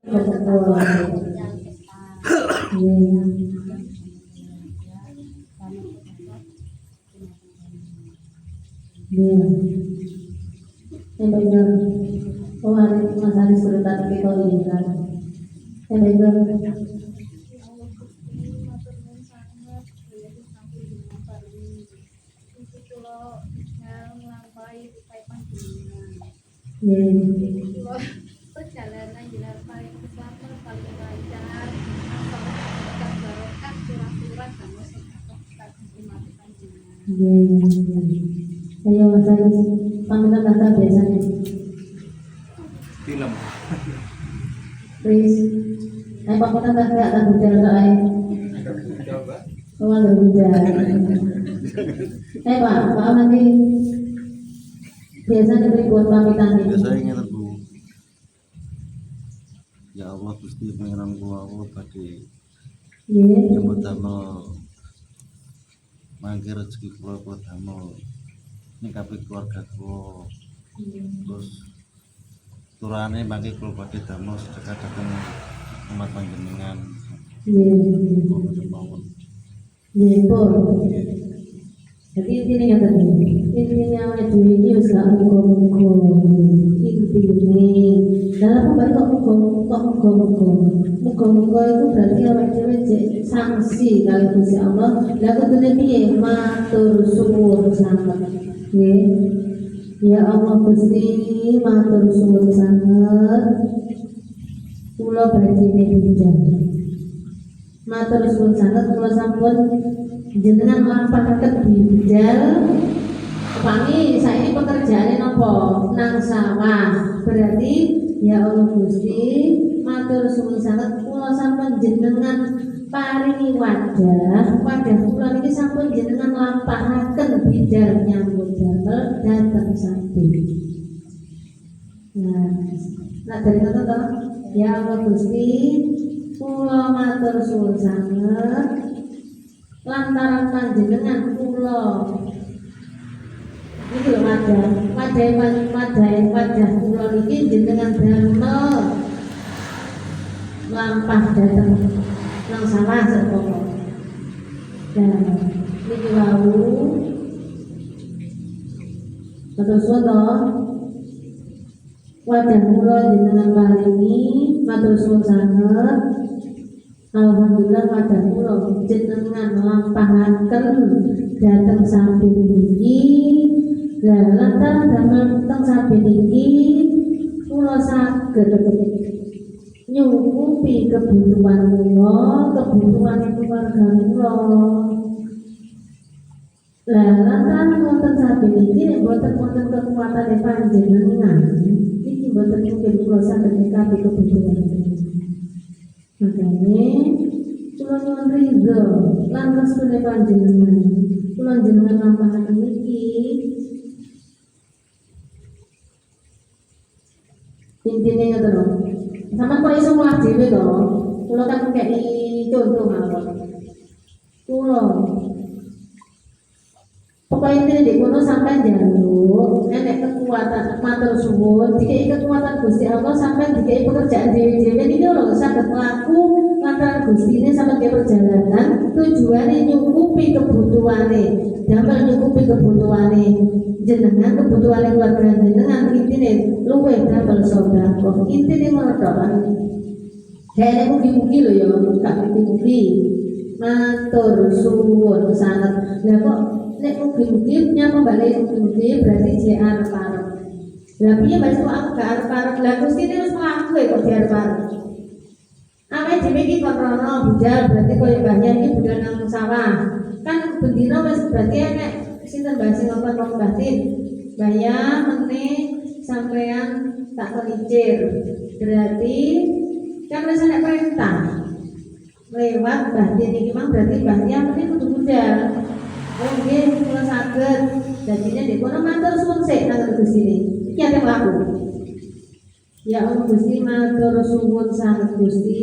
Oh, hari Mas Haris cerita kita ini kan. Perjalanan jalan paling bersama paling lancar asal barokah curah-curah sama kita terima panjenengan. Ayo Mas Haris, pamitan kata biasanya. Film. Please, ayo pamitan kata tak bicara ayo. Coba. Oh, nggak bicara. Pak nanti biasanya beri buat pamitan ini. Biasanya ingat Bu. Ya Allah Gusti pangeran kula badhe nyambut damel mangke rezeki kula damel ningkapi keluarga kula. Terus turane mangke kula badhe damel sedekah dhateng umat panjenengan. Jadi intinya tadi, intinya ini usaha muka-muka intinya dalam pembaik muka-muka itu berarti awak dewe sanksi kali Gusti Allah. Lah kudune piye matur suwun sanget. Ya Allah Gusti matur suwun sanget. Kula badhe pinjam. Matur suwun sanget kula sampun jenengan lampahaken bidal kami saya ini pekerjaannya nopo nang sawah berarti ya Allah Gusti matur suwun sanget kula sampun jenengan paringi wadah kula niki sampun jenengan lampahaken bidal nyambut damel dhateng sampun. Nah dari itu toh ya Allah Gusti kula matur suwun sanget lantaran panjenengan kula iki lho wadah kula niki jenengan damel lampah dhateng nang sawah sepoko. Dan niki wau terus wadah kula jenengan paringi matur suwun sanget. Alhamdulillah wadah kula jenengan lampahaken dhateng samping niki. Lah lantaran damel teng samping niki kula saged nyukupi kebutuhan kula, kebutuhan keluarga kula. Lah lantaran wonten samping niki nek boten wonten kekuatan panjenengan iki boten mungkin kula saged nyikapi kebutuhan kula. Makanya kula nyuwun ridho lan restune panjenengan kula jenengan lampahaken niki intine ngoten lho sampeyan kok iso mulah dhewe to kula kan kei contoh mawon kula pokoknya ini di kono sampai jaluk enek kekuatan matur suwun dikai kekuatan Gusti Allah sampai dikai pekerjaan dewe-dewe ini lho saged mlaku lantaran Gusti ini sampai ke perjalanan tujuane nyukupi kebutuhane damel nyukupi kebutuhane jenengan kebutuhane keluarga jenengan intine luwih damel sedekah intine ngono tok kan dene mugi-mugi lho ya gak mugi matur suwun sanget. Lah kok nek mugi-mugi nyapa balik mugi berarti JR arep-arep. Lah piye Mas kok aku gak arep-arep? Lah Gusti ini wis mlaku kok arep-arep. Awake dhewe iki kok rono budal berarti koyo mbahnya iki budal nang sawah. Kan bendina wis berarti enek sinten mbah sing ngomong batin. Bayar meneh sampean tak kelicir. Berarti kan wis enek perintah. Lewat batin iki mang berarti mbahnya meneh kudu budal. Oh nggih kula saged. Dadine nek kono matur suwun sik nang Gusti ini. Iki ate mlaku. Ya Allah Gusti matur suwun sanget Gusti.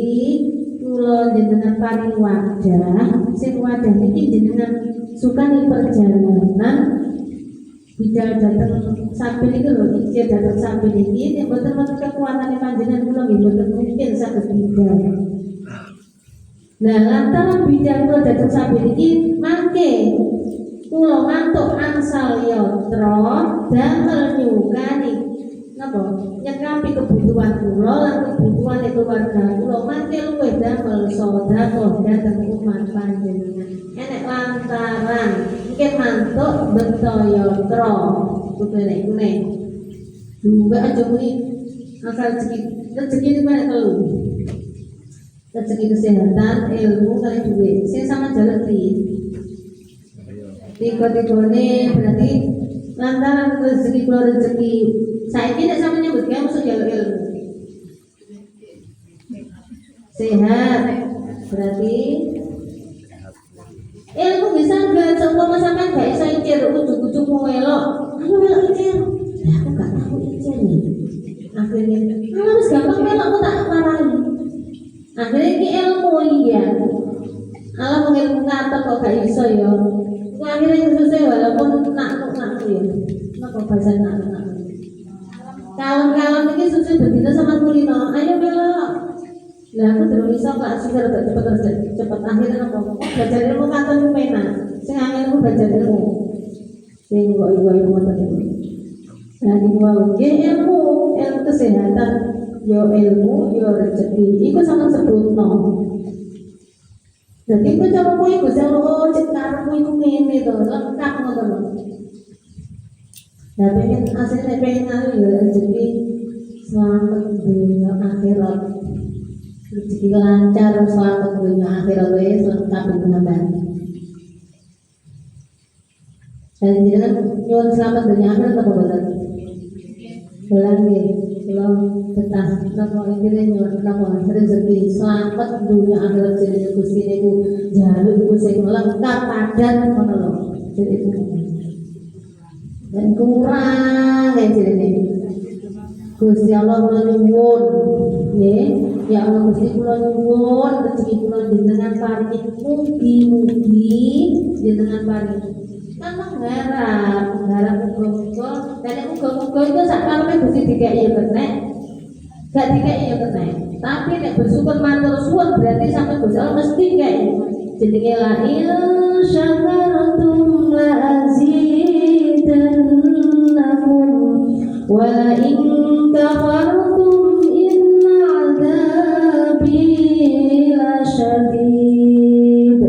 Kula jenengan paring wadah, sing wadah niki jenengan sukani perjalanan bidal dateng samping itu lho, iki dateng samping iki nek mboten wonten kekuatan panjenengan kula nggih mboten mungkin saged tiga. Nah, lantaran bidang kula dados saben iki mangke kula mantuk angsal yatra damel nyukani napa nyekapi kebutuhan kula lan kebutuhan keluarga kula mangke luwih damel sedekah dhateng umat panjenengan. Enek lantaran mungkin mantuk bento yatra kene dua aja muni asal rezeki itu banyak telu. Rezeki kesehatan, ilmu, kali duit. Saya sama jalan tiga-tigane berarti lantaran rezeki keluar rezeki. Saya tidak sama nyebut kayak masuk jalur ilmu. Sehat berarti ilmu bisa nggak seumpama sampai nggak bisa icir ujung-ujung mau melok, ayo melok icir. Nah, aku nggak tahu icir nih. Akhirnya, harus gampang melok aku tak marahin. Akhirnya ini ilmu iya. Allah mengilmu kata kok gak iso ya. Akhirnya susah walaupun nak ya. Napa bahasa nak. Kawan-kawan ini susah begitu sama kulino. Ayo belok. Lah aku terus iso Pak sudah cepat akhirnya apa? Belajar ilmu kata pena. Sing angel belajar ilmu. Sing kok ibu ngoten iki. Nah, ilmu kesehatan. Yo ilmu, yo rezeki, itu sama sebutno. Jadi itu cara kowe Gusti Allah ciptaanmu itu ngene to, lengkap ngoten. Lah pengen asline pengen yo rezeki selamat dunia akhirat. Rezeki lancar selamat dunia akhirat wis lengkap bener. Dan jenengan nyuwun selamat dunia akhirat apa boten? Belang nggih. Kalau betah napa iki nyuwun napa rezeki selamat dunia akhirat jenenge Gusti niku jaluk iku sing lengkap padat ngono lho. Jadi itu dan kurang ya jenenge Gusti Allah kula nyuwun nggih ya Allah Gusti kula nyuwun rezeki kula jenengan paringi mugi-mugi jenengan paringi kan mengharap muga-muga dan muga-muga itu sak karepe Gusti dikai ya kenek gak dikai ya kenek tapi nek bersyukur matur suwun berarti sampai Gusti Allah mesti dikai jenenge la in syakartum la azidannakum wa la in kafartum inna adzabi lasyadid.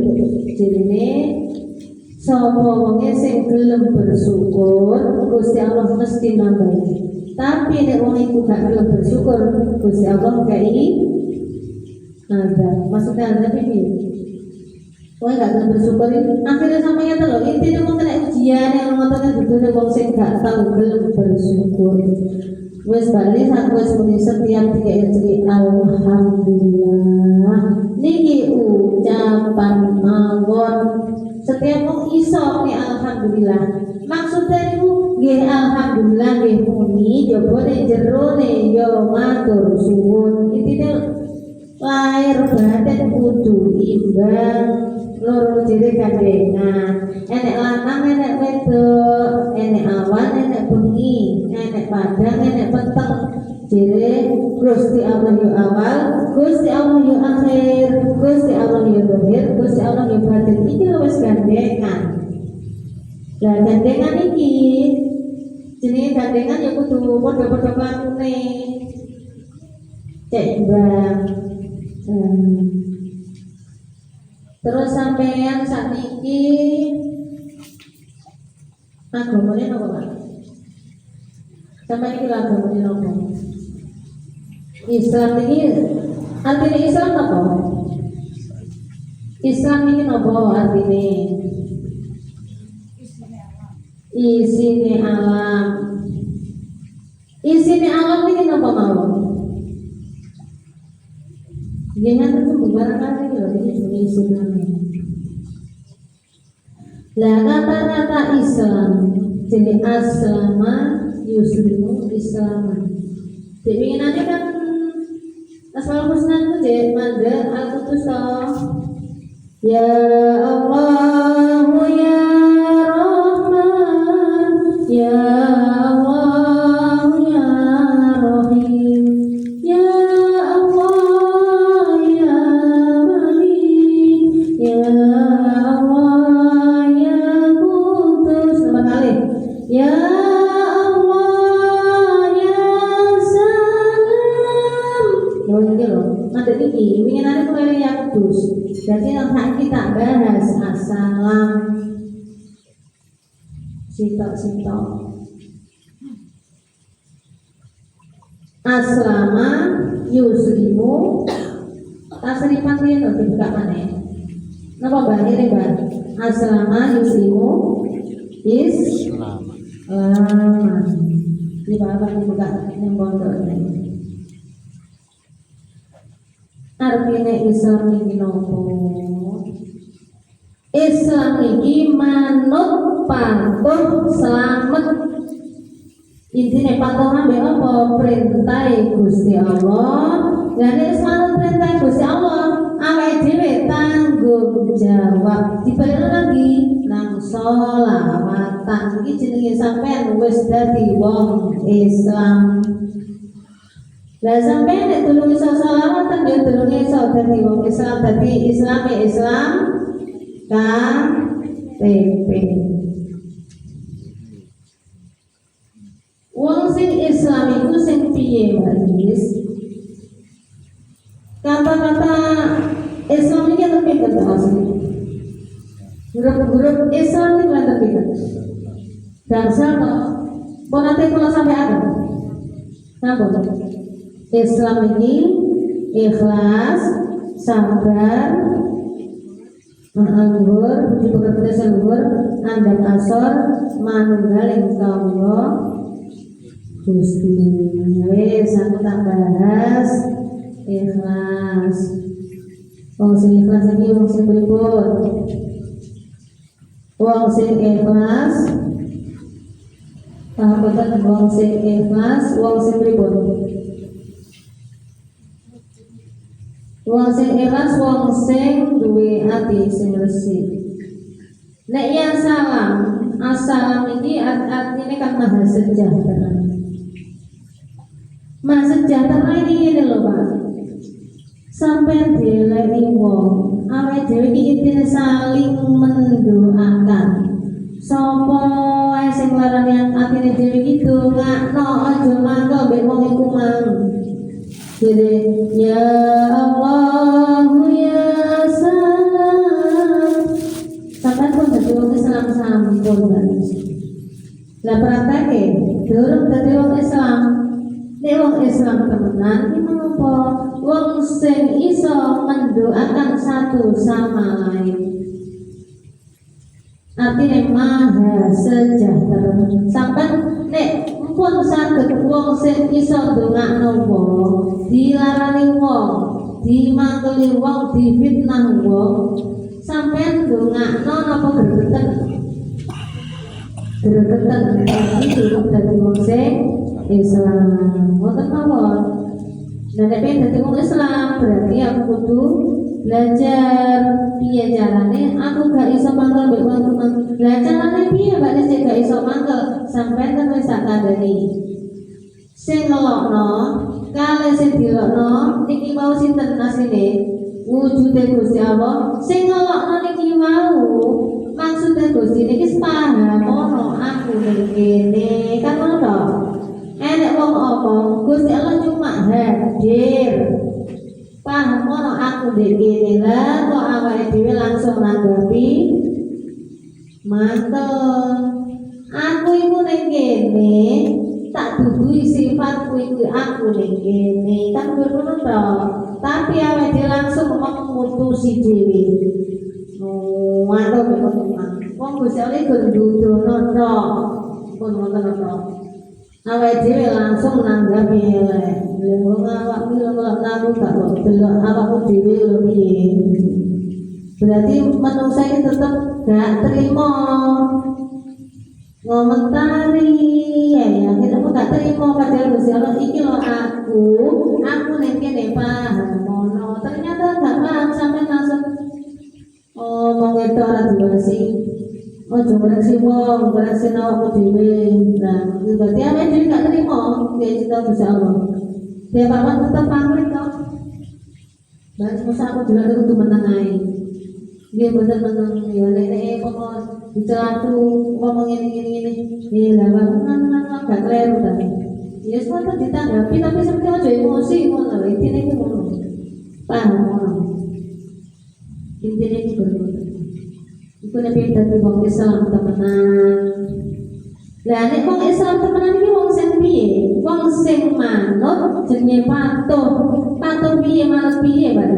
Jenenge sapa wonge sing gelem bersyukur Gusti Allah mesti nambahi. Tapi nek wong iku gak gelem bersyukur Gusti Allah kei ada. Maksudnya ada piye? Wong gak gelem bersyukur akhirnya sampeyan to lho intine wong kena ujian yang ngoten dudune wong sing gak tau gelem bersyukur. Wes bali sak wes muni setiap tiga rezeki alhamdulillah. Niki ucapan mawon setiap wong iso nih alhamdulillah. Maksudnya itu nggih alhamdulillah nggih muni jaba nek jero ne yo matur suwun. Intine lahir batin kudu imbang loro jere gandengan. Enek lanang enek wedok, enek awan enek bengi, enek padang enek peteng. Jere Gusti Allah yo awal, Gusti Allah yo akhir, Gusti Allah yo zahir, Gusti Allah yo batin. Iki wis gandengan. Lah gandengan iki jenenge gandengan ya kudu padha-padha lakune. Cek Bang. Terus sampeyan sakniki agamane napa, Pak? Sampeyan iki agamane napa? Islam iki artine Islam apa? Islam iki napa artine? Isine alam. Isine alam iki napa mawon? Jangan terus barangkali lho ini Islam. Lah kata-kata Islam jadi aslama yuslimu islaman. Jadi nanti kan asal husna itu jadi manda al-qutus ya Allah ya Rahman ya Allah ya Rahim ya Allah ini loh, nanti ini, ingin ada mulai yang kudus. Jadi nanti kita bahas asalam, sitok. Aslama yuslimu, tasrifan dia nanti buka mana? Napa bahasa ini bang? Aslama yuslimu Selama lama. Di bawah dibuka yang pondok ini. Artinya Islam ini nopo? Islam ini manut patuh selamat. Intinya patuh ambil apa? Perintah Gusti Allah. Dan Islam perintah Gusti Allah. Awake dhewe tanggung jawab. Dibalik lagi nang sholawatan. Iki jenenge sampean wis dadi wong Islam. Lah sampeyan nek durung iso sholawatan ya durung iso dadi wong Islam, dadi Islam KTP. Wong sing Islam iku sing piye, Mas? Kata-kata Islam ini kan lebih ke asli. Huruf-huruf Islam ini kan lebih ke dasar kok. Bonate kula sampai ada. Napa? Islam ini ikhlas, sabar, menganggur, budi pekerti seluhur, andam asor, manunggal ing kawula Gusti. Wis aku tak bahas ikhlas. Wong sing ikhlas iki wong sing pripun? Wong sing ikhlas paham boten wong sing ikhlas, wong sing pripun? Wong sing ikhlas wong sing duwe ati sing resik. Nek ya salam, assalam ini artinya kan maha sejahtera. Maha sejahtera ini lho Pak. Sampai dileki wong, awake dhewe iki intine saling mendoakan. Sapa wae sing larane atine dhewe iki ndongakno aja mangko mbek wong iku mang. Jadi ya Allah ya salam. Sampai pun dadi wong Islam sampun bagus. Lah praktek durung dadi wong Islam. Nek wong Islam temenan iki menapa? Wong sing iso mendoakan satu sama lain. Artinya maha sejahtera. Sampai nek pun saged wong sing iso ndongakno wong, dilarani wong, dimangkeli wong, difitnah wong, sampean ndongakno napa gregeten? Gregeten iki dadi wong sing Islam. Mboten mawon. Nah, nek dadi wong Islam berarti aku kudu belajar piye carane aku gak iso mangkel mbek wong temen. Lah carane piye Mbak Nis gak iso mangkel? Sampeyan kan wis tak kandhani. Sing ngelokno kale sing dilokno niki mau sinten asline? Wujude Gusti Allah. Sing ngelokno niki mau maksude Gusti niki paham ono aku ning kene kan ngono. Enek wong omong Gusti Allah cuma hadir. Paham ono aku ning kene lah kok awake dhewe langsung nanggapi mantel. Aku iku ning kene tak duduhi sifatku iku aku ning kene kan ngono to. Tapi awake dhewe langsung memutusi dhewe. Oh, waduh kok wong Gusti Allah gendhudono to. Pun wonten to. Awake dhewe langsung nanggapi elek. Lha wong awakmu lho namu gak kok delok awakmu dhewe lho piye. Berarti manusia ini tetap gak terima ngomentari ya kita gak terima padahal Gusti Allah iki lho aku nek kene paham mono ternyata gak paham sampai langsung ngomong itu ora diwasi ojo koreksi wong koreksi awakmu dhewe. Nah berarti awake dhewe gak terima nek kita Gusti Allah dia paman tetap pamrih kok bahas masa aku juga kudu menang ae. Dia bener-bener ya nek pokoke dicelatu ngomong ngene ya lah bangunan gak kleru ta. Ya semua ditanggapi tapi seperti aja emosi ngono lho, intine iku ngono. Paham ngono. Intine iku ngono. Iku nek dadi wong Islam temenan. Lah nek wong Islam temenan iki wong sing piye? Wong sing manut jenenge patuh. Patuh piye manut piye, Pak?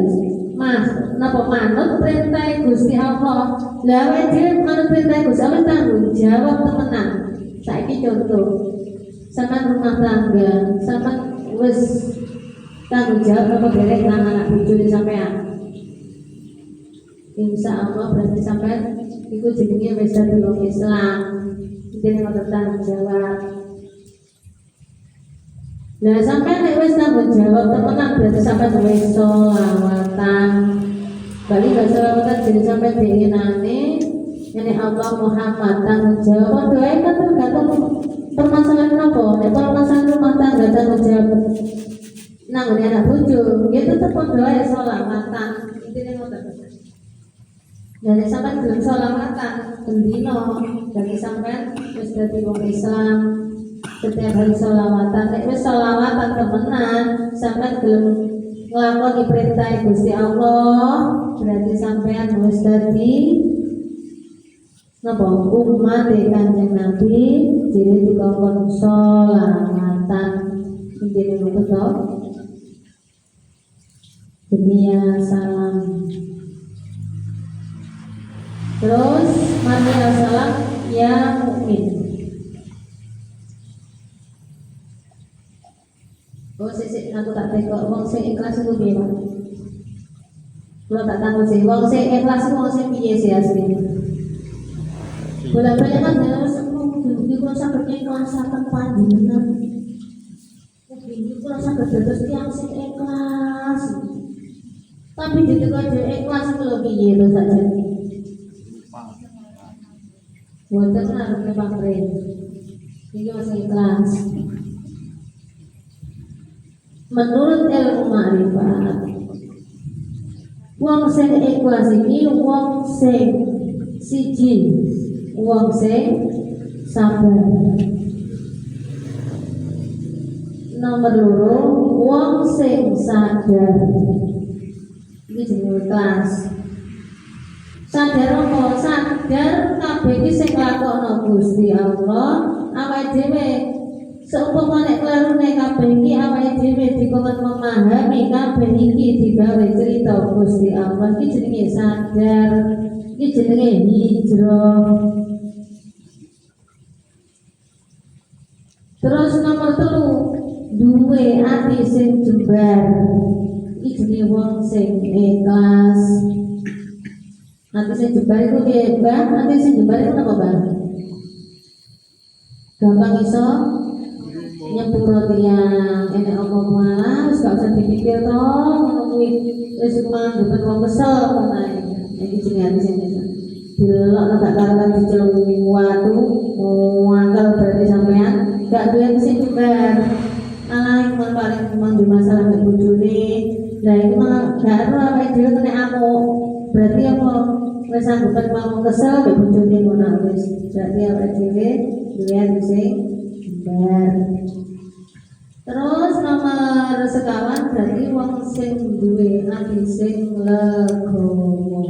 Mas, napa manut perintah Gusti Allah? Lah awake dhewe manut perintah Gusti Allah tanggung jawab temenan. Saiki contoh, sama rumah tangga, sama wis tanggung jawab apa derek nang anak bojone sampean. Insya Allah berarti sampean iku jenenge wis dadi wong Islam. Dene ngoten tanggung jawab. Nah sampean nek wis tanggung jawab temenan berarti sampean wis sholawatan. Bali gak sholawatan jadi sampean diinane nek Allah Muhammad tanggung jawab doae kan tergantung permasalahan apa? Nek permasalahan rumah tangga tanggung jawab nang anak bojo, ya tetep doae sholawatan. Intine ngoten. Dan sampai belum sholawatan, bendino dari sampai wis dadi wong Islam setiap hari sholawatan. Nek wis sholawatan temenan, sampai belum nglakoni perintah Gusti Allah, berarti sampean wis dadi napa umat Kanjeng Nabi, jadi dikongkon sholawatan. Intine ngoten to. Dunia salam. Terus mari salam ya mukmin. Oh sik aku tak tekok wong sing ikhlas iku piye, Pak? Kula tak takon sih, wong sing ikhlas iku wong sing piye sih asline? Bolak-balik kan terus iki kula saged ikhlasaken panjenengan. Iki kula saged dados tiyang sing ikhlas. Tapi ditekok ikhlas iku lho piye to sakjane? Wonten arep pamrih. Iki masih ikhlas. Menurut ilmu ma'rifat, wong sing ikhlas iki wong sing siji, wong sing sabar. Nomor loro, wong sing sadar. Iki jenenge ikhlas. Sadar apa? Sadar kabeh iki sing lakokno Gusti Allah, awake dhewe seumpama nek klarune kabeh iki awake dhewe dikon memahami kabeh iki digawe cerita Gusti Allah. Iki jenenge sadar. Iki jenenge hijrah. Terus nomor 3, duwe ati sing jembar. Iki jenenge wong sing ikhlas. Nanti saya jembar itu piye, Bang? Nanti saya jembar itu apa, Bang? Gampang iso nyepuro tiyang enek apa malah wis gak usah dipikir to, ngono kuwi wis manggon wong kesel ngono. Iki jenenge sing delok tak karo diceluk watu, ngangkel berarti sampean gak duwe sing jembar. Malah yang paling manggon masalah mek bojone. Lah iku malah gak ero awake dhewe kena amuk. Berarti apa? Wis anggapan mau kesel mek bojone ngono wis. Berarti awake dhewe duwe sing jembar. Terus nomor sekawan berarti wong sing duwe ati sing legowo.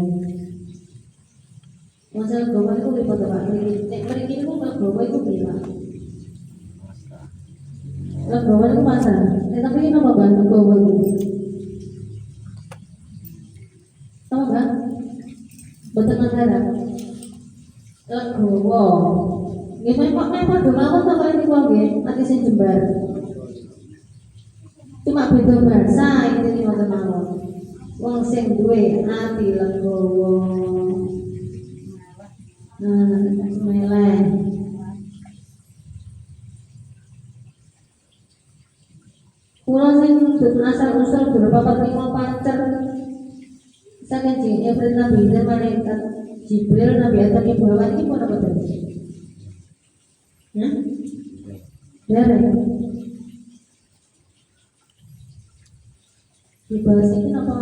Wong sing legowo iku lipat Pak. Nek mriki niku legowo iku piye, Pak? Legowo iku masa. Tapi iki napa Bang legowo iku? Apa Bang? Boten ngarep. Legowo. Nggih mek padha mawon to kaya niku nggih, ati sing jembar. Cuma beda bahasa ini wonten mawon. Wong sing duwe ati legowo. Meleh. Kula sing asal usul berapa lima pacar saking Jibril Nabi malaikat Jibril Nabi Adam ibu Hawa iki pun apa tadi? Dari dibahas ini apa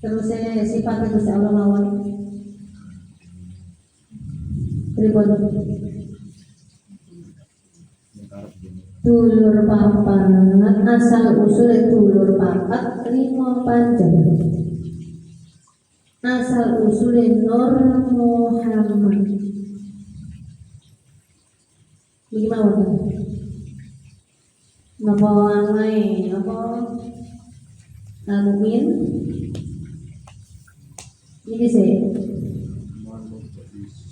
terusnya sifat Gusti Allah mawon. Pripun? dulur papat asal usul dulur papat lima panjer asal usul Nur Muhammad gimana napa wae apa Al-Mu'min ini sih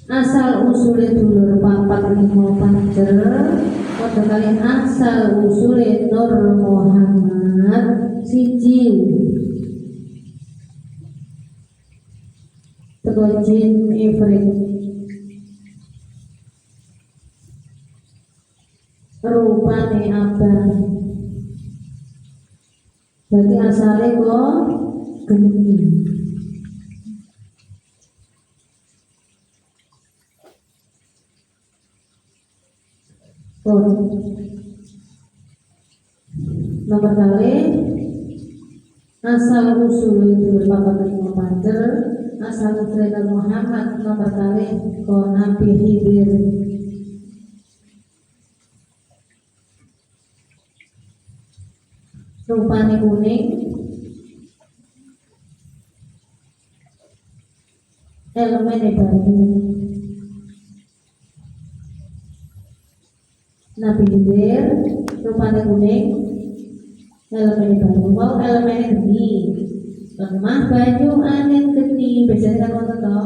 asal usulnya dulur papat lima panjer pada kalian asal usulnya Nur Muhammad siji teko jin ifrit rupane abang berarti asalnya kok geni nomor kali asal usul itu papat lima panjer asal usul Muhammad nomor kali ko Nabi Khidir rupane kuning elemen banyu Nabi Khidir rupane kuning elemen banyu mau elemen geni lemah banyu angin geni biasanya kan wonten to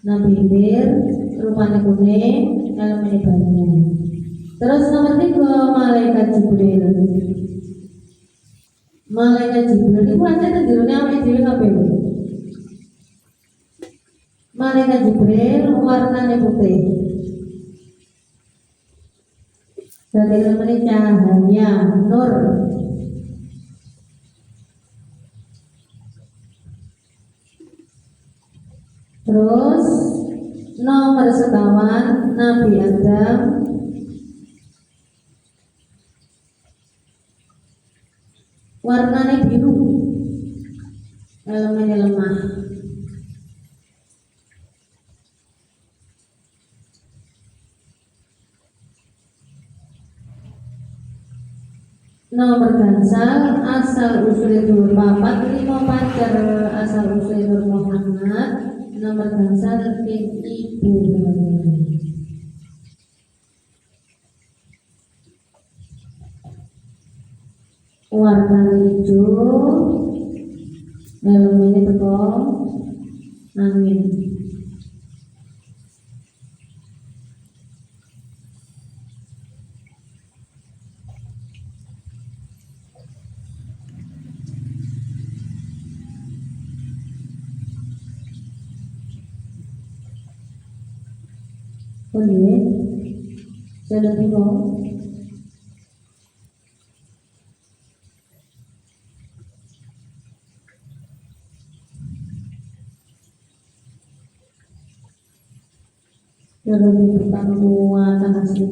Nabi Khidir rupane kuning elemen banyu terus nomor 3 malaikat Jibril itu aja tendirune awake dhewe kabeh malaikat Jibril warnane putih dari elemen cahaya nur terus nomor sekawan Nabi Adam warnanya biru elemennya lemah nomor gansal asal usul dulur papat lima panjer asal usul Nur Muhammad nomor gansal ibu warna hijau elemennya teko angin boleh saya tengok kalau dibuka muatan asli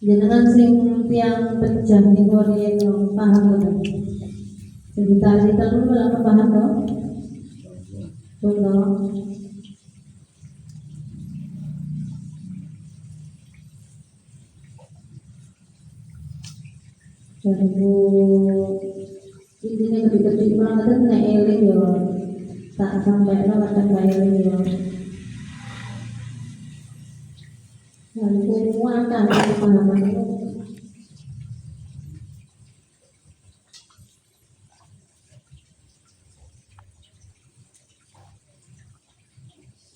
jenengan sing tiang pecah di Korea paham betul sekitar kita dulu lama paham toh betul jadi intinya kecil-kecil banget kan nek eling yo tak sampai lo kadang gak eling yo dan kuatan pemahaman itu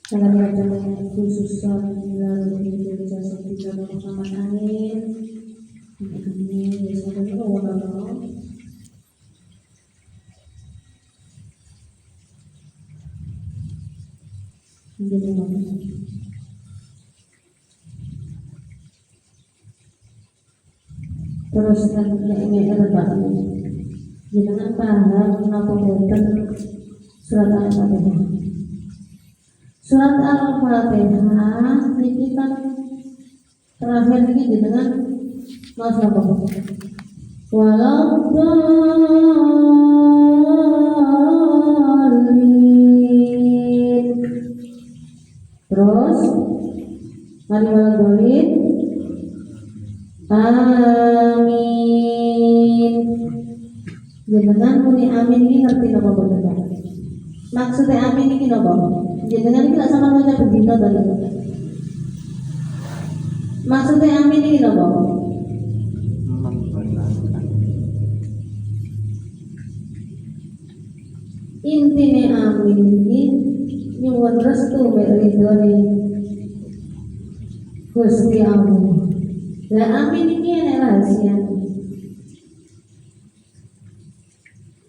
dalam bacaan khusus lalu itu jasa kita bersama angin ini biasanya orang terus kan ini ada jangan paham kenapa boten surat Al-Fatihah. Surat Al-Fatihah ini kan terakhir ini dengan mas apa? Waladdallin. Terus mari waladdallin. Amin. Jenengan muni amin ini ngerti napa boten? Maksudnya amin ini napa? Jenengan iki lak sama maca bedino to niku. Maksudnya amin ini napa? Intine amin ini nyuwun restu mek ridhone Gusti Allah. Lah amin ini enak rahasia.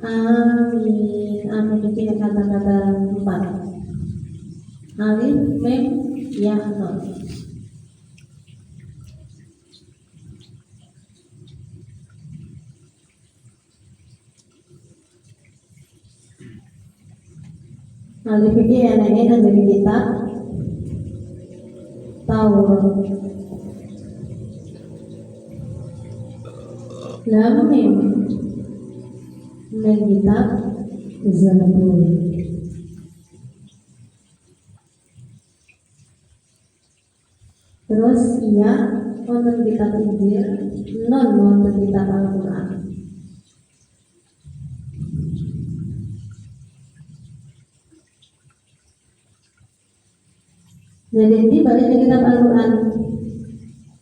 Amin, amin ini kata-kata 4. Alif, mem, ya, nun. Alif ini enaknya dari kitab Taurat. Lam mim dari kitab Zabur. Terus iya wonten kitab Injil, non wonten kitab Al-Qur'an. Jadi ini balik ke kitab Al-Quran.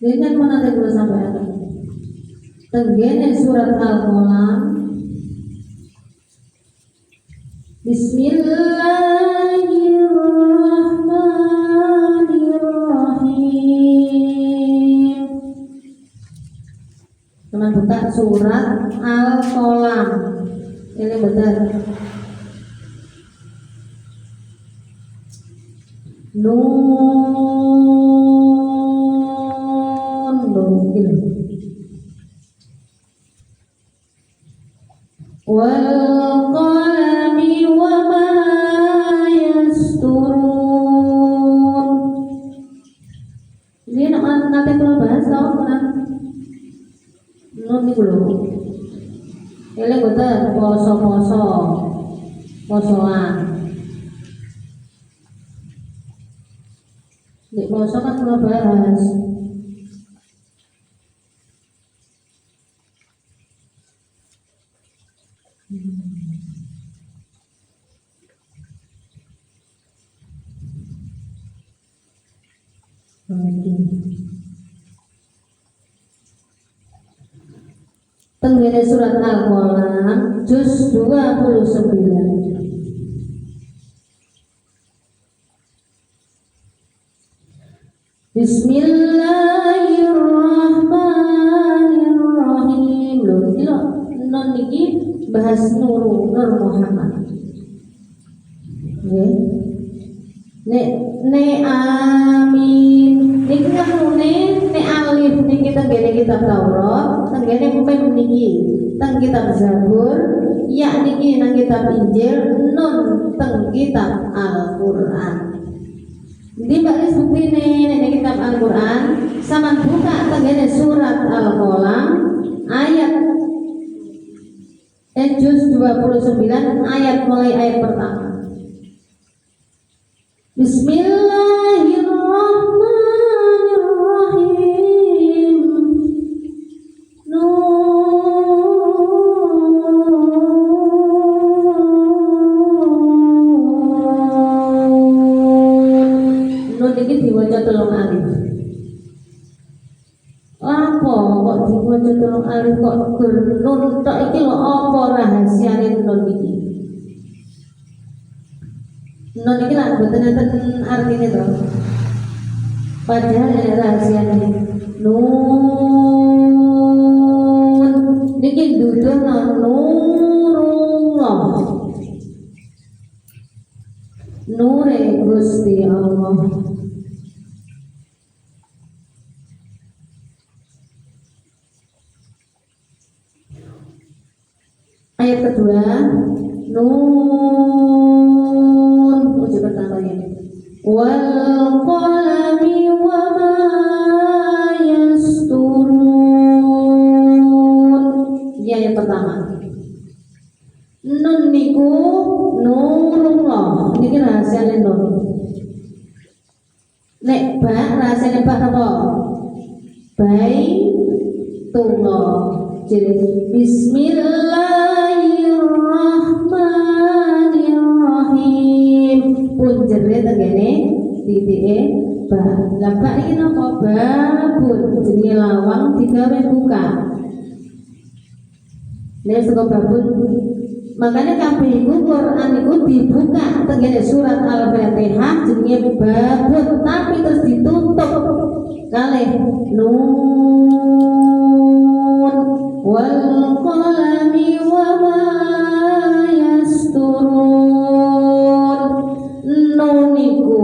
Jadi kan mau nanti dulu sampai apa? Tenggene surat Al-Qalam. Bismillahirrahmanirrahim. Teman buka surat Al-Qalam. Ini benar. Nun gitu. Wal qalami wa ma yasturun. Ini nanti kalau bahas tau kan? Nun itu loh. Ini betul posoan. Di poso kan kalau bahas tenggene surat Al-Qalam juz 29. Bismillahirrahmanirrahim. Loh, ini non niki bahas Nur Muhammad. Nggih. Ne amin. Niki kan ne alif niki tenggene kitab Taurat, tenggene mem niki teng kitab Zabur, ya niki nang kitab Injil, nun teng kitab Al-Qur'an. Di baris bukti ini kitab Al-Quran sama buka tenggene surat Al-Qalam ayat juz 29 ayat mulai ayat pertama. Bismillahirrahmanirrahim. Iki diwaca telung alif. Apa kok diwaca telung alif kok nun tok iki lho apa rahasiane nun iki? Nun iki lak boten enten artine to. Padahal ada rahasiane. Nun niki dudono nurullah. Nure Gusti Allah. Ayat kedua, nun, uji pertamanya. Wal qalami wa ma yasturun. Nek ba rasane ba apa? Baitullah. Jadi Bismillahirrahmanirrahim. Pun jere tengene titike ba. Lah ba iki napa? Babun jenenge lawang digawe buka. Nek saka babun makanya kabeh iku Quran iku dibuka tengene surat Al-Fatihah jenenge babun tapi terus ditutup kalih nun wal qalami wa ma yasturun. Nun iku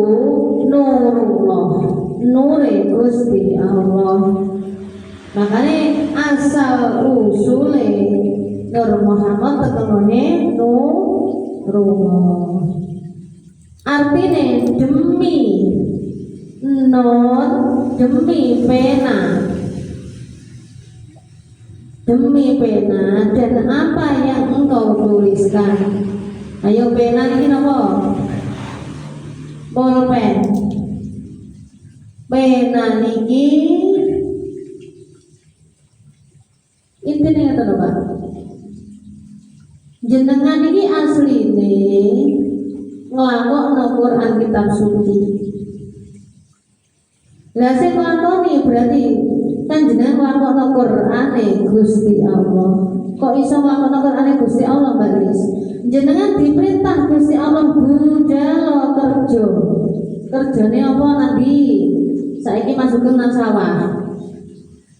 nurullah, nure Gusti Allah. Makanya asal usule Nur Muhammad tetemone nurullah. Artine demi non, demi pena, demi pena dan apa yang engkau tuliskan. Ayo pena ini apa? Bolpen. Pena niki intine ngoten Pak. Jenengan iki asline nglakokno Quran kitab suci. Lah sing nglakoni berarti kan jenengan nglakokno Qur'ane Gusti Allah. Kok iso nglakokno Qur'ane Gusti Allah, Mbak Lis? Jenengan diperintah Gusti Allah budal kerja. Kerjane apa nanti? Saiki masuk ke nang sawah.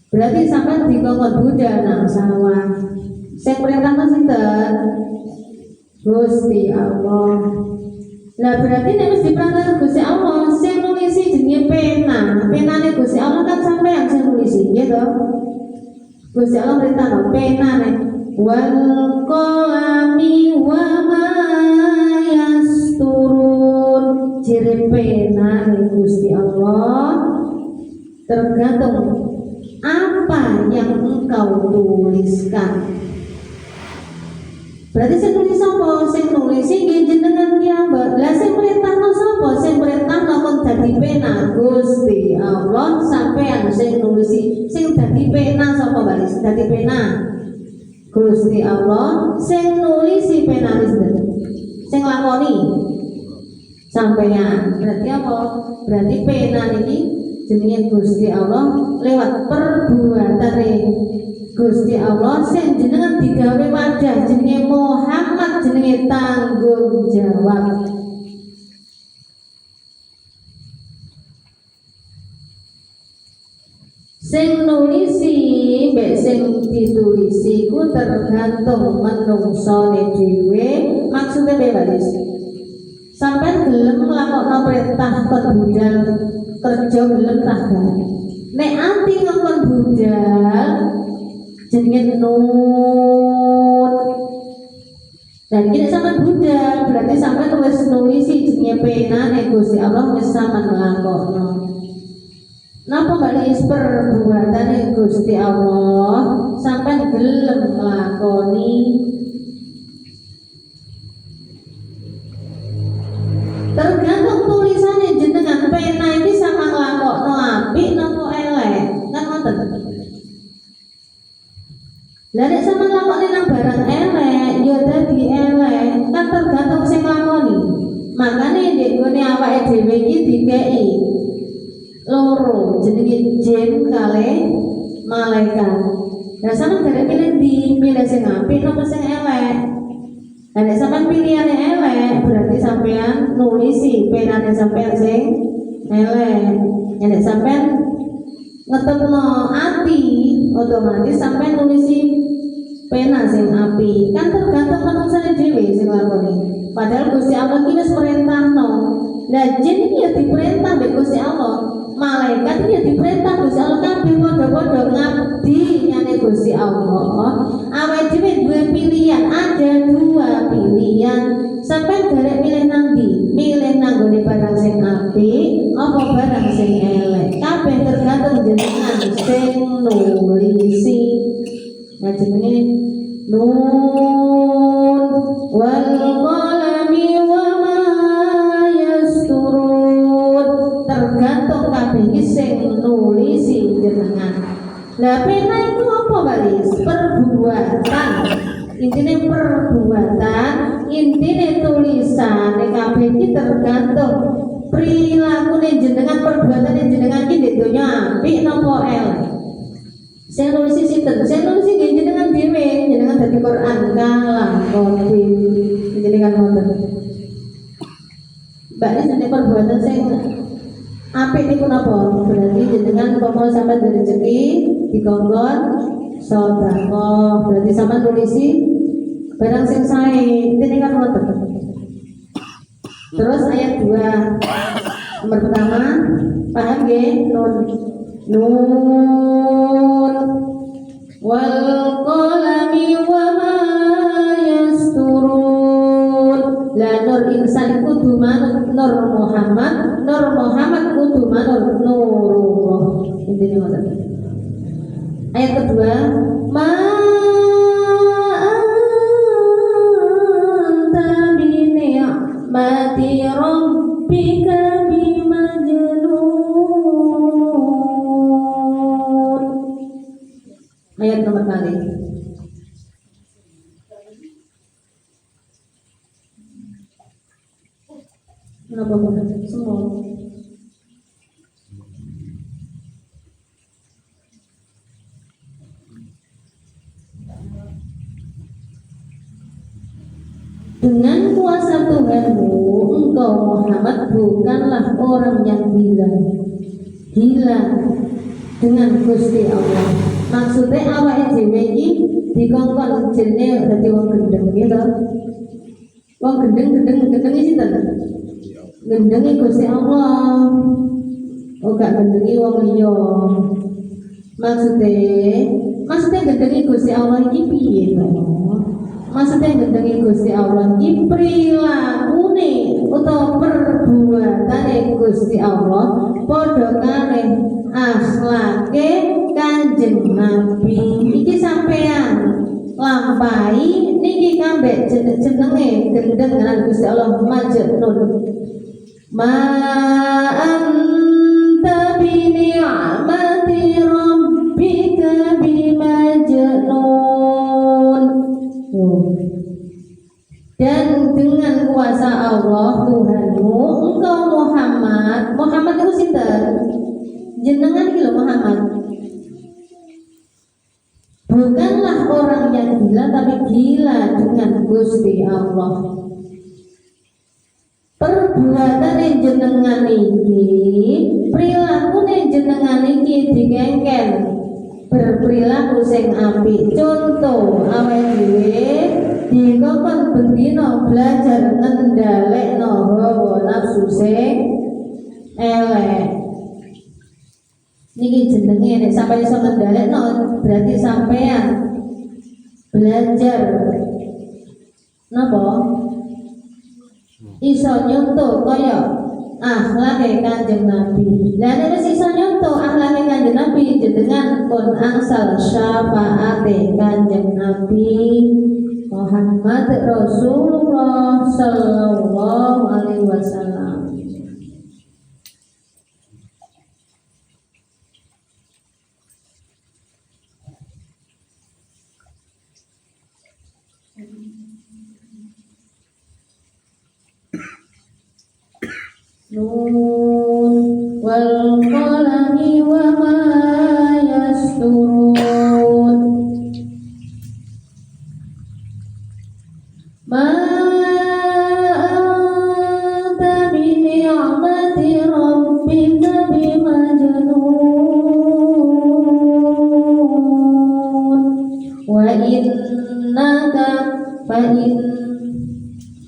Berarti sampai dikongkon budal nang sawah. Sing perintahno sinten? Gusti Allah. Lah berarti nek wis diperintah Gusti Allah, sing nulisi jenenge pena. Penane Gusti Allah kan sampean sing nulisi, nggih to? Gusti Allah perintah penane wal qalami wa ma yasturun. Jere penane Gusti Allah tergantung apa yang engkau tuliskan. Berarti sing nulis sapa? Sing nulis nggih jenengan piyambak. Lah sing perintahno sapa? Sing perintahno kon dadi pena Gusti Allah sampean sing nulisi. Sing dadi pena sapa, Mbak? Dadi pena Gusti Allah, sing nulisi penane sinten? Sing lakoni sampean. Berarti apa? Berarti pena niki jenenge Gusti Allah lewat perbuatane Gusti Allah sing jenengan digawe wadah jenenge Muhammad jenenge tanggung jawab. Sing nulisi mbek sing ditulisi ku tergantung menungsone dhewe. Maksudnya bebas. Sampai gelem nglakokno perintah budal kerja gelem ta gak? Nek anti ngakon budal jenenge nun. Dan ini sama budal berarti sampai wis nulisi jenenge penane Gusti Allah wis sampean nglakokno. Napa balik perbuatane Gusti Allah sampai gelem nglakoni. Tergantung tulisannya jenengan pena ini sama nglakokno apik napa elek. Kan ngoten. Lah nek sama nglakoni nang barang elek ya dadi elek. Kan tergantung sing nglakoni. Makane nek gone awake dhewe iki dikeki loro jenenge jin kali malaikat. Lah sampeyan gak pilih milih sing apik napa sing elek. Lah nek sampeyan pilihane elek berarti sampeyan nulisi penane sampeyan sing elek. Nek sampeyan ngetepno ati otomatis sampeyan nulisi pena sing apik. Kan tergantung manungsane dhewe sing lakoni. Padahal Gusti Allah iki wis perintahno. Lah jin iki ya diperintah mbek Gusti Allah. Malaikat ini diperintah Gusti Allah kabeh padha-padha ngabdi nyane Gusti Allah. Awake dhewe duwe pilihan, ada dua pilihan. Sampai garek milih nang ndi? Milih nang gone barang sing apik apa barang sing elek. Kabeh tergantung jenengan sing nulisi. Nah jenenge nun wal qalami wa ma yasturun. Tergantung Lah pena itu apa Mbak Lis? Perbuatan. Intine perbuatan, intine tulisan kabeh iki tergantung prilakune jenengan, perbuatane jenengan iki ndek donya apik napa elek. Saya nulis sinten? Saya nulis nggih jenengan dhewe, jenengan dadi Quran kalah kok jenengan ngoten. Mbak Lis nek perbuatan saya apik niku napa? Berarti jenengan pomo sampean rezeki dikongkon sedekah, berarti sampean nulisi barang sing sae, intine kan ngoten. Terus ayat 2 nomor pertama paham nggih? Nun wal qalami wa ma yasturun. La nur insan kudu manut nur Muhammad kudu manut nurullah. Intine ngoten. Ayat kedua ma anta bi ni'mati rabbika bimajnun. Ayat nomor kali. Kenapa semua? Dengan kuasa Tuhanmu, engkau Muhammad bukanlah orang yang gila dengan Gusti Allah. Maksudnya awake dhewe iki dikongkon jenenge dadi wong gendeng gitu. Wong gendeng iki sinten? Gendengi Gusti Allah. Oh gak gendengi wong liya. Maksudnya gendengi Gusti Allah iki piye to? Maksudnya gendengi Gusti Allah iki prilakune utawa perbuatane Gusti Allah padha kare akhlake Kanjeng Nabi. Iki sampean lampahi niki kambek jenenge gendeng dengan Gusti Allah Majnun. Ma anta bi ni'mati rabbika bimajnun. Dan dengan kuasa Allah Tuhanmu, engkau Muhammad itu sinten? Jenengan iki lho Muhammad. Bukanlah orang yang gila, tapi gila dengan Gusti Allah. Perbuatan jenengan iki, prilakune jenengan iki digengken berperilaku sing apik. Contoh awake dhewe dikongkon bendina belajar ngendhalekno hawa nafsu sing elek. Niki jenenge nek sampai iso ngendhalekno berarti sampean belajar napa? Iso nyontoh kaya akhlake Kanjeng Nabi. Lah nek wis iso nyontoh akhlake Kanjeng Nabi jenengan pun angsal syafaate Kanjeng Nabi Muhammad Rasulullah sallallahu alaihi wasallam. Nun wal qalami wa ma yasturun. Ma anta bi ni'mati rabbika bimajnun.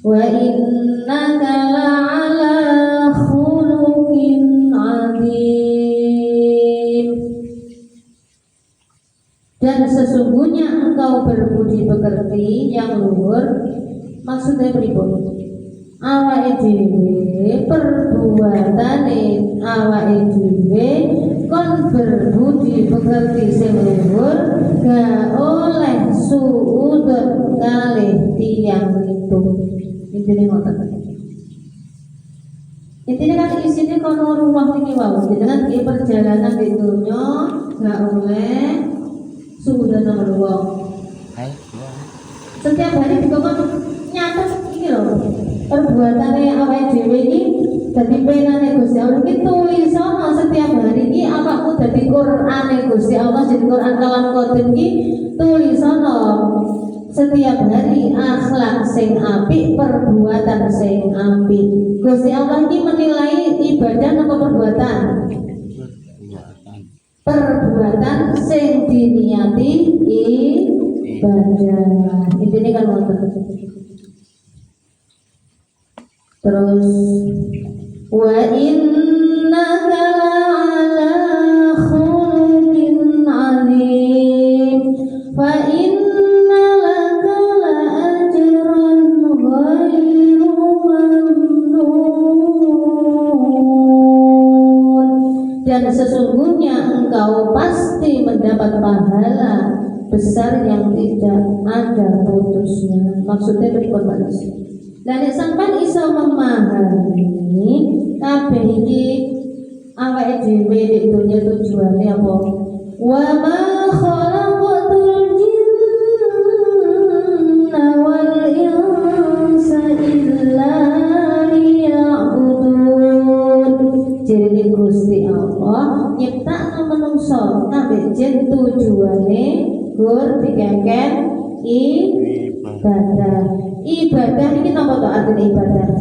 Wa innaka la'ala khuluqin 'adzim. Dan sesungguhnya engkau berbudi pekerti yang luhur. Maksudnya pripun? Awake dhewe perbuatane awake dhewe kon berbudi pekerti sing luhur, gak oleh suudon kalih tiyang itu. Intine ngoten. Intinya kan isinya kono ruang ini wow, dengan di perjalanan di dunia nggak oleh sudah nomor ruang. Setiap hari dikon nyatet ini loh perbuatannya awake dhewe iki dadi penane Gusti Allah iki tulisono setiap hari iki awakmu dadi Qur'ane Gusti Allah jadi Qur'an kalam qadim iki tulisono setiap hari akhlak sing apik perbuatan sing apik. Gusti Allah iki menilai ibadah apa perbuatan? Perbuatan sing diniati ibadah. Intinya kan wonten. Terus wa innaka la'ala khuluqin 'azim fa inna laka la'ajran ghairu mamnun, dan sesungguhnya engkau pasti mendapat pahala besar yang tidak ada putusnya. Maksudnya berkompensasi. Dan sampai iso memahami kabeh iki awake dhewe di dunya tujuane apa? Wa ma khalaqatul jinna wal insa illa liya'budun. Jadi Gusti Allah nyiptakno manungsa kabeh jin tujuane gur dikengken ibadah. Ibadah ini napa to artine ibadah?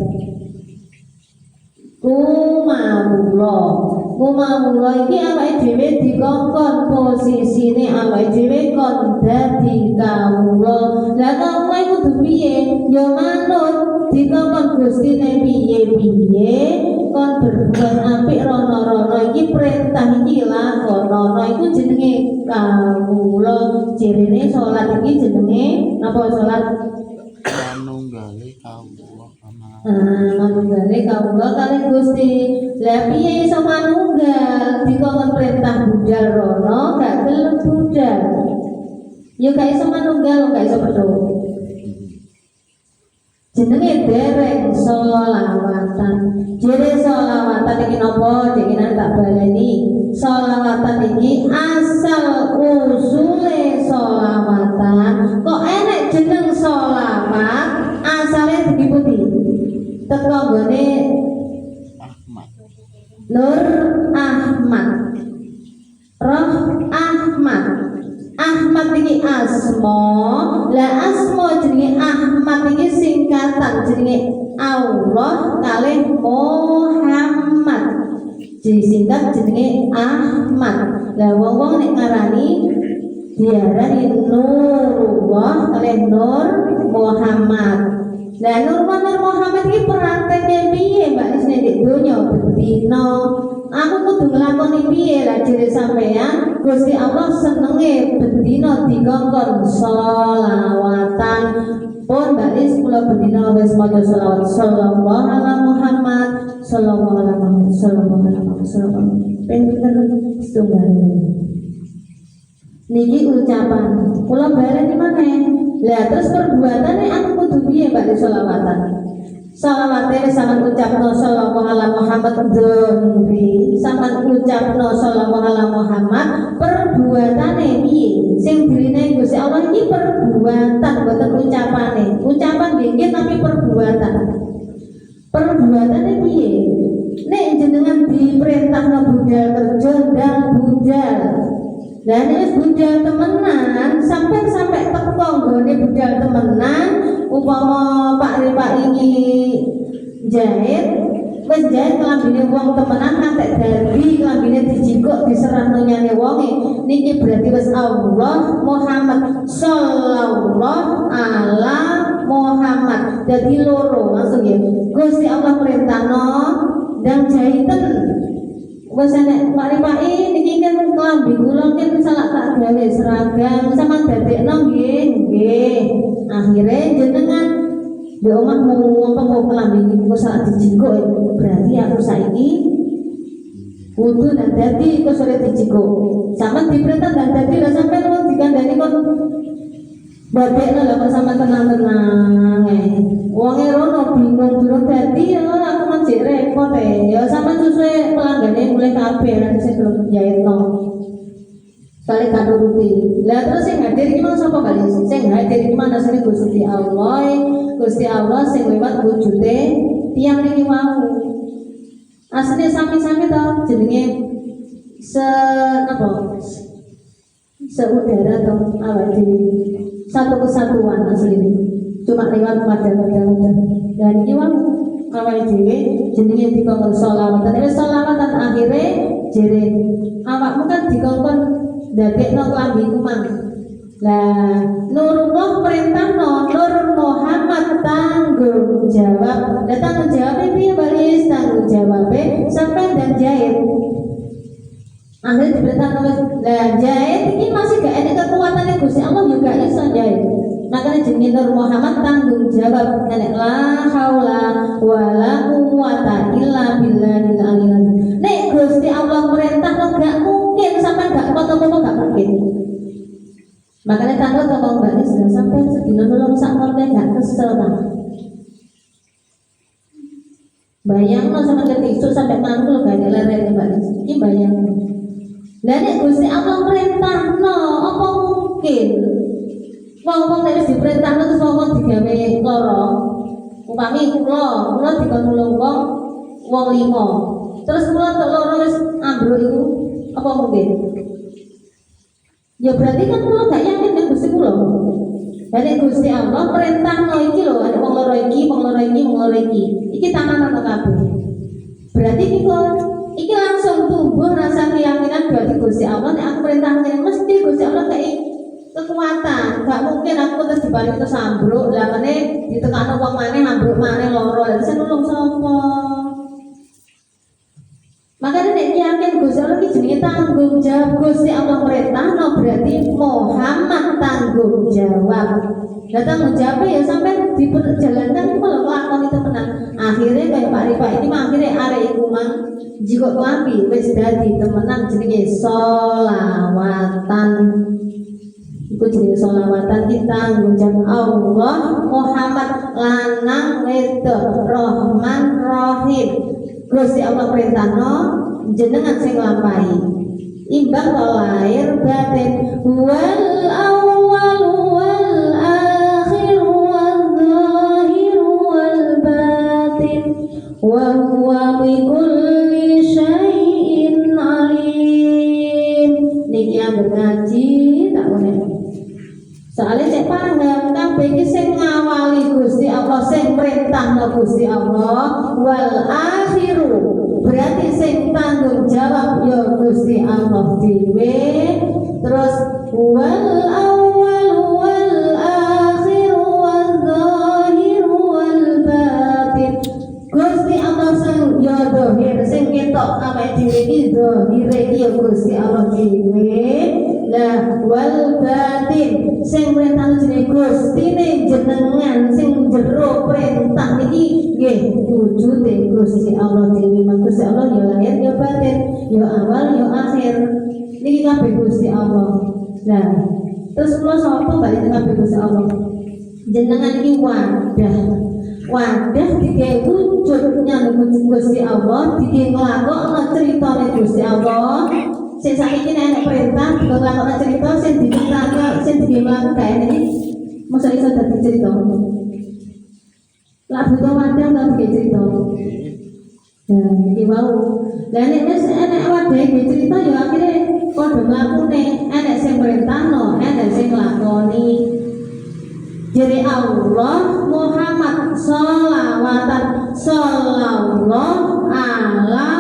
Kumawula iki awake dhewe dikongkon posisine awake dhewe kon dadi kawula. Lah kawula iku kudu piye? Ya manut dikongkon Gustine piye-piye kon berbuat apik rono-rono iki perintah iki lakonono iku jenenge kawula. Cirine salat iki jenenge napa salat? Manunggale kawula Manunggale kawula kali Gusti. Lah piye iso manunggal dikon perintah budal rono gak gelem budal. Ya gak iso manunggal, gak iso pedho. Jenenge dereng selawatan. Jere selawatan iki napa? Dikene tak baleni. Selawatan iki asal usule selawatan. Kok enek jeneng selawat asale diputi? Teko nggone Ahmad Nur Ahmad. Roh Ahmad. Ahmad iki asma. Lah asma jenenge Ahmad iki singkatan jenenge Allah kalih Muhammad. Jadi singkat jenenge Ahmad. Lah wong-wong nek ngarani diarani Nurullah kalih Nur Muhammad. Lah Nur Muhammad iki praktekne piye Mbak Isne di donya bendina? Aku kudu nglakoni piye lah jere sampean? Gusti Allah senenge bendina dikongkon selawatan. Pun Mbak Is kula bendina wis maca selawat sallallahu alaihi Muhammad sallallahu alaihi Muhammad sallallahu alaihi Muhammad. Pinten setunggal. Niki ucapan kula bareng maneh. Lah terus perbuatane aku kudu piye Mbak selawatan? Salawate sampean ucapno sallallahu alaihi Muhammad dzikri, sampean ucapno sallallahu alaihi Muhammad, perbuatane piye? Sing dirine Gusti Allah iki perbuatan boten ucapane. Ucapan nggih tapi perbuatan. Perbuatane piye? Nek jenengan diperintahno budal kerja ndang budal. Lah nek budal temenan sampai teko nggone budal temenan, upama Pak iki jahit wis jahit klambine wong temenan ngantek dadi klambine dijikuk diserahno nyane wonge niki berarti wis Allah Muhammad sallallahu ala Muhammad dadi loro langsung ya Gusti Allah perintahno ndang jahiten wis enek Pak niki kan klambi kula kan salah tak gawe seragam sama dadekno nggih akhire jenengan di omah mau kelambi niku salah dijikuk berarti aku saiki kudu dan dadi kok sore dijikuk sampean diperintah dan dadi lha sampean wong dikandani kon badekno lho kok sampean tenang-tenang wonge rono bingung durung dadi aku masih repot gak nuruti. Lah terus sing hadir iki mang sapa kali? Sing hadir iki mang asline Gusti Allah. Gusti Allah sing lewat wujude tiyang niki mau. Asline sami-sami to jenenge seudara to awak dhewe. Satu kesatuan asline. Cuma lewat wadah-wadah. Dan iki wae awak dhewe jenenge dikongkon sholawatan. Sholawatan akhire jere awakmu kan dikongkon dadekno klambiku mang. Lah Nurullah perintahno Nur Muhammad tanggung jawab. Lah tanggung jawab piye baris tanggung jawab sampai dan jahit. Akhirnya diperintahkan lah jahit ini masih gak ada kekuatannya Gusti Allah juga iso jahit. Makanya jenenge Nur Muhammad tanggung jawab nek la haula wala quwata illa billahil aliyil. Nek Gusti Allah perintah lo gak mungkin sampai gak foto-foto gak mungkin. Makanya tanggal ngomong Mbak Nisda sampai sedina nolong sak morte gak kesel kan. Bayangno sama ketik sampai mantul gak leren Mbak Nisda. Iki bayangno. Lah nek Gusti Allah perintahno apa mungkin? Wong-wong nek wis diperintahno terus wong digawe lara. Upami kula dikon nulung wong 5. Terus kula tok lara wis ambruk iku apa mungkin? Ya berarti kan kula gak yakin nek Gusti kula. Lah nek Gusti Allah perintahno iki lho, ada wong lara iki, wong lara iki, wong lara iki. Iki tangan kabeh. Berarti iki langsung tumbuh rasa keyakinan berarti Gusti Allah nek aku perintah ngene mesti Gusti Allah kayak kekuatan. Gak mungkin aku terus dibalik terus ambruk. Lah meneh ditekano wong maneh ambruk maneh lara. Lah sing nulung sapa? Makanya nek yakin Gusti Allah iki jenenge tanggung jawab. Gusti Allah perintahno berarti Muhammad tanggung jawab. Lah tanggung jawab ya sampai diperjalankan kalau lakon itu tenang. Akhirnya kayak Pak Rifa ini mah akhirnya arek iku mang jika klambi wis dadi temenan jenenge sholawatan. Iku jenenge sholawatan kita tanggung jawab Allah Muhammad lanang wedok Rahman Rahim. Gusti Allah perintahno jenengan sing nglampahi. Imbang lahir batin wal awwal wal akhir wal zahir wal batin wa huwa bi kulli syai'in alim. Niki yang ngaji tak boleh. Soalnya cek paham kabeh iki sing ngawali Gusti Allah, sing perintahno Gusti Allah wal akhiru. Berarti sing tanggung jawab ya Gusti Allah dhewe. Terus wal awal wal akhir wal zahir wal batin. Gusti Allah sing ya zahir sing ketok awake dhewe iki zahire ya Gusti Allah dhewe. Lah wal batin sing perintah jenenge Gustine jenengan sing jero perintah niki nggih wujude Gusti Allah dhewe. Gusti Allah ya lahir ya batin, ya awal ya akhir. Niki kabeh Gusti Allah. Nah, terus kula sapa bali kabeh Gusti Allah. Jenengan iki wadah. Wadah digawe wujudnya Gusti Allah, digawe nglakokno critane Gusti Allah. Sing saiki nek perintah nglakokno cerita sing diceritakan sing digawe kae iki mosok iso dadi cerita. Lah butuh wadah ta digawe cerita. Nah, iki mau. Lah nek wis enek wadah digawe cerita ya akhire padha mlakune, enek sing perintahno, enek sing nglakoni. Jadi Allah Muhammad sholawatan shollallahu ala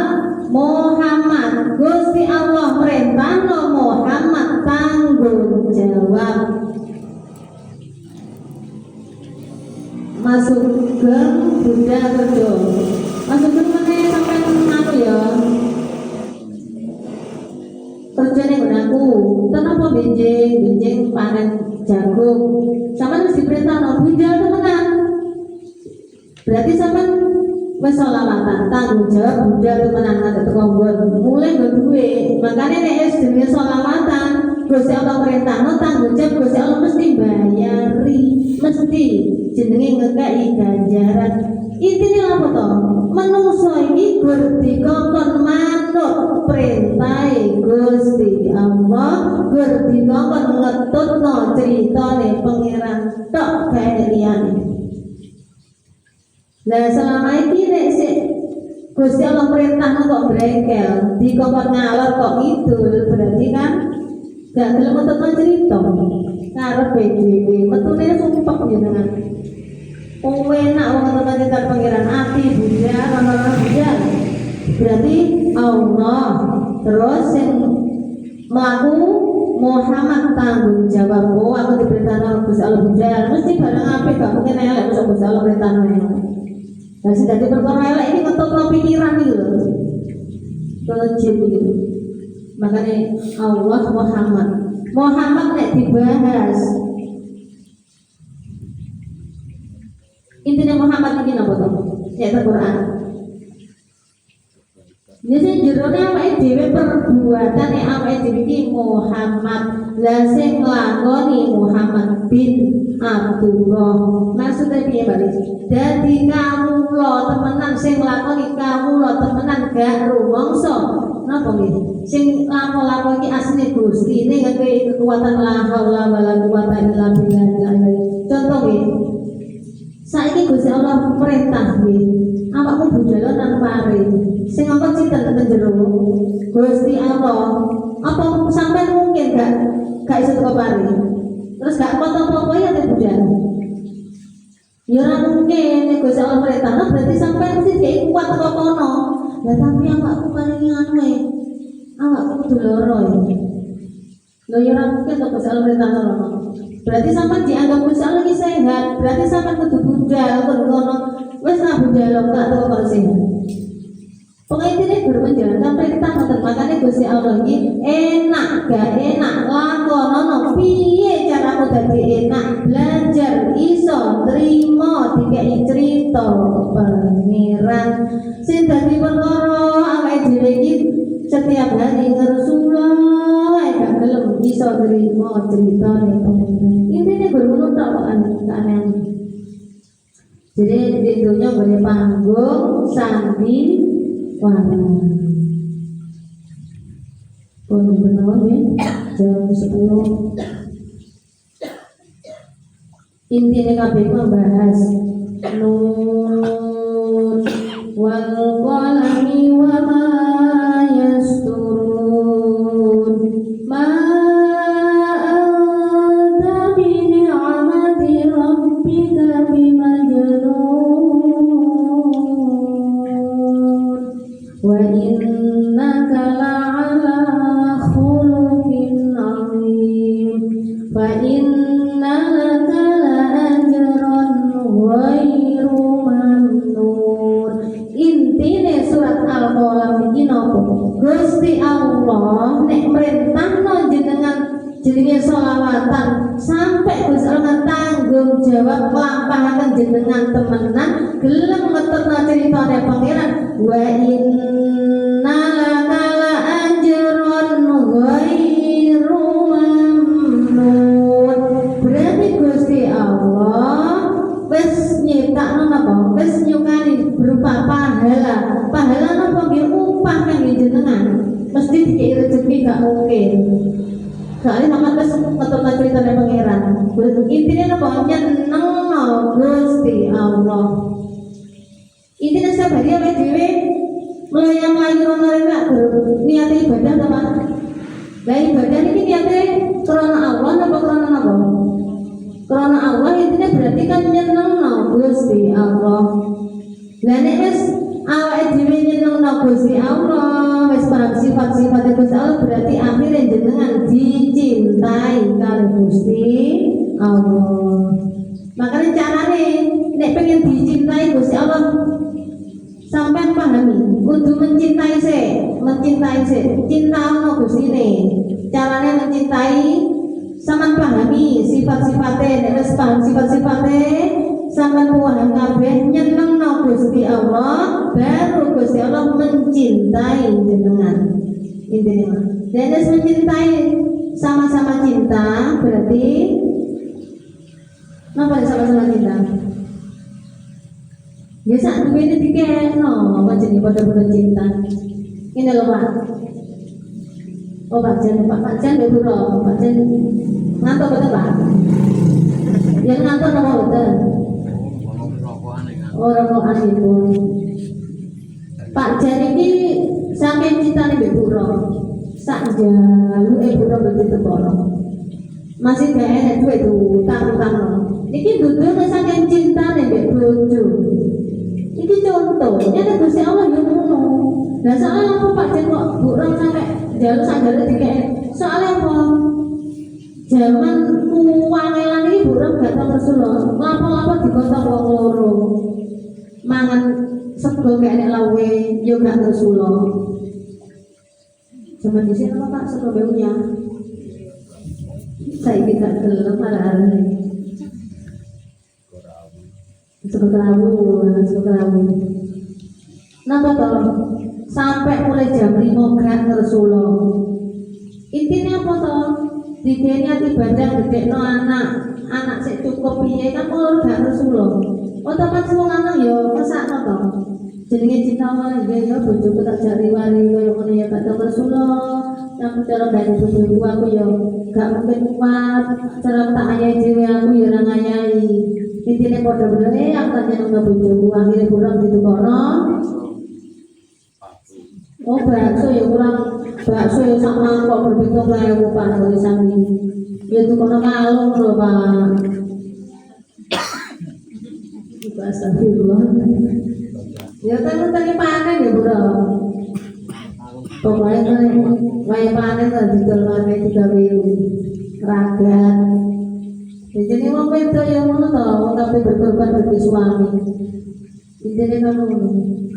Muhammad. Gusti Allah perintahno Muhammad tanggung jawab. Masuk ke Bunda Kerja. Masuk ke mana sampai aku ya. Kerjane gunaku. Kenapa benjing panen jagung. Sampeyan wis diperintahno bujal temenan. Berarti sampeyan wis sholawatan tanggung jawab bujal temenan ada teko mulai duwe. Makane nek wis jenenge sholawatan Gusti Allah perintahno tanggung jawab Gusti Allah mesti bayari, mesti jenenge ngekeki ganjaran. Intine apa to? Manungsa iki gur dikongkon manut perintahe Gusti Allah. berdikongkon ngetutno ceritane pangeran tok gawe liyane. Lah selama iki nek sik Gusti Allah perintah kok brengkel, dikongkon ngalor kok ngidul, berarti kan gak gelem ngetutno cerita. Karepe dhewe metune sumpek jenengan. Enak wong ngetutno cerita pangeran ati Bunda, ana Bunda. Berarti Allah terus sing mlaku Muhammad tanggung jawab. Oh, aku diperintahkan Gusti Allah Bunda, mesti barang apik gak mungkin elek kok Gusti Allah perintahkan. Nah, sing dadi perkara elek iki ngetutno pikiran iki lho. Kelejit iki. Makane Allah Muhammad nek dibahas intinya Muhammad iki napa to? Ya Al-Qur'an. Jadi jerone awake dhewe perbuatan nek awake dhewe iki Muhammad. Lah sing nglakoni Muhammad bin Abdullah. Maksudnya piye, Pak? Dadi kawula temenan sing nglakoni kawula temenan gak rumangsa. Napa nggih? Sing lapo-lapo iki asline Gusti ning ngake kekuatan la haula wala quwata illa billah. Contoh nggih. Saiki Gusti Allah perintah nggih. Awakmu budhal nang pare. Sing apa cinten ten jero? Gusti Allah. Apa sampean mungkin gak iso teko pare? Terus gak apa-apa ya teh budhal. Ya ora mungkin nek Gusti Allah perintah, berarti sampean mesti dhek kuat teko kono. Lah tapi awakku paling anu e. Awakku kudu loro e. Lho ya ora mungkin to Gusti Allah perintah loro. Berarti sampean dianggap Gusti Allah iki sehat, berarti sampean kudu budhal kudu ngono. Wis lah budhal gak teko kok sehat. Pokoknya ini bermenjalankan perintah ngoten. Makanya Gusti Allah ini enak gak enak lakonono piye caramu dadi enak belajar iso trimo dikai cerita pangeran sing dadi perkara awake dhewe iki setiap hari ngersullah gak gelem iso trimo critane pangeran. Intine bermenut tok aneh-aneh. Jadi di dunia boleh panggung sandi warna pun benar ya jam 10 intinya kabeh membahas nun wal qalami wa ma yasturun ma anta bi ni'mati rabbika bimajnun wa innaka la'ala khuluqin 'azim fa inna laka la'ajran ghairu mamnun. Intine surat Al-Qalam iki napa? Gusti Allah nek merintahno jenengan jenenge selawatan sampai Gusti Allah tanggung jawab nglampahaken jenengan temenan gelem ngetutno critane pangeran wa inna laka la'ajran ghairu mamnun. Berarti Gusti Allah wis nyiptakno napa? Wis nyukani berupa pahala. Pahala napa nggih upah kangge jenengan. Mesti dikei rezeki gak mungkin. Soalnya sama terus ngetutno critane pangeran. Intinya napa? Nyenengno Gusti Allah. Intinya setiap hari awake dhewe mlayu-mlayu rono rek niat ibadah to, Pak. Lah ibadah iki niate krana Allah napa krana napa? Krana Allah intinya berarti kan nyenengno Gusti Allah. Lah nek wis awake dhewe nyenengno Gusti Allah, wis paham sifat-sifat Gusti Allah, berarti akhirnya jenengan dicintai kali Gusti Allah. Makanya carane nek pengen dicintai Gusti Allah sampai pahami, kudu mencintai sih, cinta ono Gustine. Carane mencintai sampean pahami sifat-sifate, nek wis paham sifat-sifate sampean paham kabeh nyenengno Gusti Allah, baru Gusti Allah mencintai jenengan. Intinya, dan mencintai sama-sama cinta berarti apa sama-sama cinta? Biasa duwene dikeno apa jenenge padha-padha cinta. Ini lho Pak. Oh Pak Jan Mbak Buro, Pak Jan ngantor betul Pak? Yang ngantor nama betul? Orang rokan itu. Pak Jan ini saking cintanya Mbak Buro, sak jalu Buro begitu borong. Masih gak enak duit tuh, utang-utang. Niki duduk saking cintanya Mbak Bojo. Iki contohnya nek Gusti Allah yo ngono. Lah soalnya apa Pak Jan kok burung sampai jalu sanjale dikek. Soalnya apa? Zaman kuwangelan iki burung gak tau Rasulullah. Lapo-lapo digotong wong loro. Mangan sego gak enek lawe yo gak Rasulullah. Zaman dhisik apa Pak sego beunya? Saiki gak gelem arek-arek. Sekerabu. Napa toh? Sampai mulai jam 5 gak Rasulullah. Intinya apa toh? Dikene ibadah gedekno anak sik cukup piye kan mulur gak Rasulullah. Otomatis wong lanang yo mesakno toh. Jenenge cinta wae ya bojoku tak jari wari koyo ngono ya kata Rasulullah. Aku cara dari bojoku aku yo gak mungkin kuat. Cara tak ayahi dhewe aku yo ora ngayahi. Intinya pada bener aku tanya nggak bojoku akhirnya kurang gitu kono. Oh bakso ya kurang bakso ya sama kok berbentuk kayak Pak dari sami. Ya itu kono malung loh Pak. Astagfirullah. Ya kan tadi panen ya bro. Pokoknya kan kayak panen lah di dalam 3 minggu ragat. Jadi wong wedok yang ngono to, wong kabeh berkorban bagi suami. Jadi kamu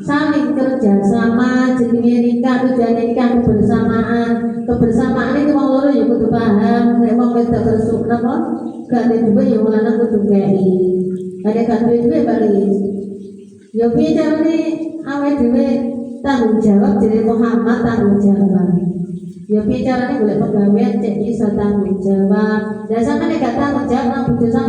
saling kerja sama, jenenge nikah tujuane nikah kebersamaan itu wong loro ya kudu paham, nek wong wedok terus napa gak ada duwe ya wong lanang kudu kei. Ada gak duwe bali. Ya piye carane awake dhewe tanggung jawab jenenge Muhammad tanggung jawab. Ya piye carane golek pegawai cek iso tanggung jawab. Dan sampe nek gak tanggung jawab nang bojo